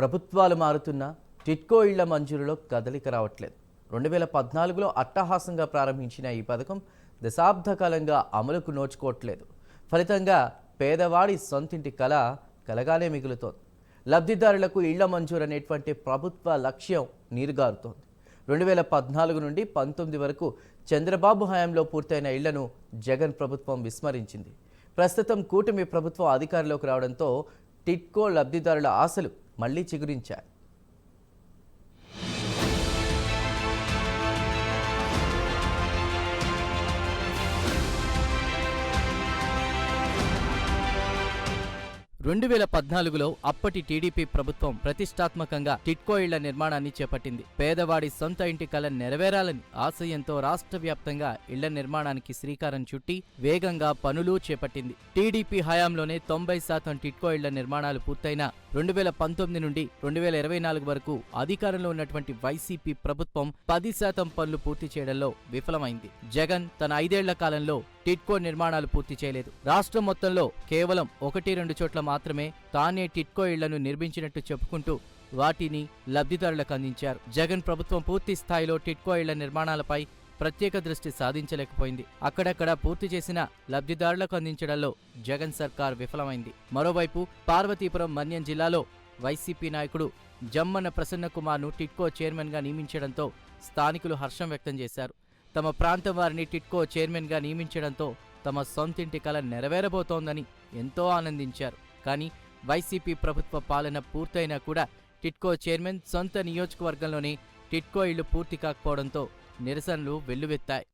ప్రభుత్వాలు మారుతున్నా టిట్కో ఇళ్ల మంజూరులో కదలిక రావట్లేదు. 2014లో అట్టహాసంగా ప్రారంభించిన ఈ పథకం దశాబ్ద కాలంగా అమలుకు నోచుకోవట్లేదు. ఫలితంగా పేదవాడి సొంతింటి కళ కలగానే మిగులుతోంది. లబ్ధిదారులకు ఇళ్ల మంజూరు అనేటువంటి ప్రభుత్వ లక్ష్యం నీరుగారుతోంది. 2014 నుండి 19 వరకు చంద్రబాబు హయాంలో పూర్తయిన ఇళ్లను జగన్ ప్రభుత్వం విస్మరించింది. ప్రస్తుతం కూటమి ప్రభుత్వం అధికారంలోకి రావడంతో టిట్కో లబ్ధిదారుల ఆశలు మళ్లీ చిగురించాయి. లో అప్పటి టీడీపీ ప్రభుత్వం ప్రతిష్టాత్మకంగా టిట్కో ఇళ్ల నిర్మాణాన్ని చేపట్టింది. పేదవాడి సొంత ఇంటి కల నెరవేరాలని ఆశయంతో రాష్ట్ర వ్యాప్తంగా ఇళ్ల నిర్మాణానికి శ్రీకారం చుట్టి వేగంగా పనులు చేపట్టింది. టీడీపీ హయాంలోనే 90% టిట్కో ఇళ్ల నిర్మాణాలు పూర్తయిన 2019 నుండి 2024 వరకు అధికారంలో ఉన్నటువంటి వైసీపీ ప్రభుత్వం 10% పనులు పూర్తి చేయడంలో విఫలమైంది. జగన్ తన 5 ఏళ్ల కాలంలో టిట్కో నిర్మాణాలు పూర్తి చేయలేదు. రాష్ట్రం మొత్తంలో కేవలం 1-2 చోట్ల మాత్రమే తానే టిట్కో ఇళ్లను నిర్మించినట్టు చెప్పుకుంటూ వాటిని లబ్ధిదారులకు అందించారు. జగన్ ప్రభుత్వం పూర్తి స్థాయిలో టిట్కో ఇళ్ల నిర్మాణాలపై ప్రత్యేక దృష్టి సాధించలేకపోయింది. అక్కడక్కడ పూర్తి చేసిన లబ్ధిదారులకు అందించడంలో జగన్ సర్కార్ విఫలమైంది. మరోవైపు పార్వతీపురం మన్యం జిల్లాలో వైసీపీ నాయకుడు జమ్మన్న ప్రసన్న కుమార్ను టిట్కో చైర్మన్గా నియమించడంతో స్థానికులు హర్షం వ్యక్తం చేశారు. తమ ప్రాంతం వారిని టిట్కో చైర్మన్గా నియమించడంతో తమ సొంతింటి కల నెరవేరబోతోందని ఎంతో ఆనందించారు. కానీ వైసీపీ ప్రభుత్వ పాలన పూర్తయినా కూడా టిట్కో చైర్మన్ సొంత నియోజకవర్గంలోనే టిట్కో ఇళ్లు పూర్తి కాకపోవడంతో నిరసనలు వెల్లువెత్తాయి.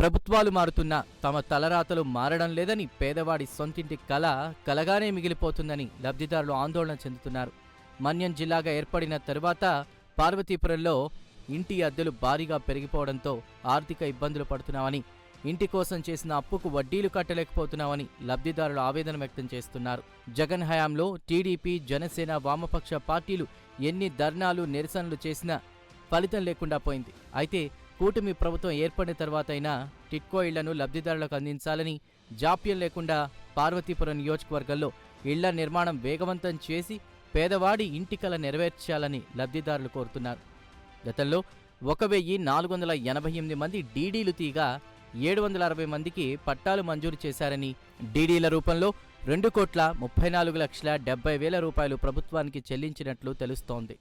ప్రభుత్వాలు మారుతున్నా తమ తలరాతలు మారడం లేదని, పేదవాడి సొంతింటి కల కలగానే మిగిలిపోతుందని లబ్ధిదారులు ఆందోళన చెందుతున్నారు. మన్యం జిల్లాగా ఏర్పడిన తరువాత పార్వతీపురంలో ఇంటి అద్దెలు భారీగా పెరిగిపోవడంతో ఆర్థిక ఇబ్బందులు పడుతున్నామని, ఇంటి కోసం చేసిన అప్పుకు వడ్డీలు కట్టలేకపోతున్నామని లబ్ధిదారులు ఆవేదన వ్యక్తం చేస్తున్నారు. జగన్ హయాంలో టీడీపీ, జనసేన, వామపక్ష పార్టీలు ఎన్ని ధర్నాలు, నిరసనలు చేసినా ఫలితం లేకుండా పోయింది. అయితే కూటమి ప్రభుత్వం ఏర్పడిన తర్వాతైనా టిట్కో ఇళ్లను లబ్ధిదారులకు అందించాలని, జాప్యం లేకుండా పార్వతీపురం నియోజకవర్గంలో ఇళ్ల నిర్మాణం వేగవంతం చేసి పేదవాడి ఇంటి కల నెరవేర్చాలని లబ్ధిదారులు కోరుతున్నారు. గతంలో 1488 మంది డీడీలు తీగా 760 మందికి పట్టాలు మంజూరు చేశారని, డీడీల రూపంలో 2,34,70,000 రూపాయలు ప్రభుత్వానికి చెల్లించినట్లు తెలుస్తోంది.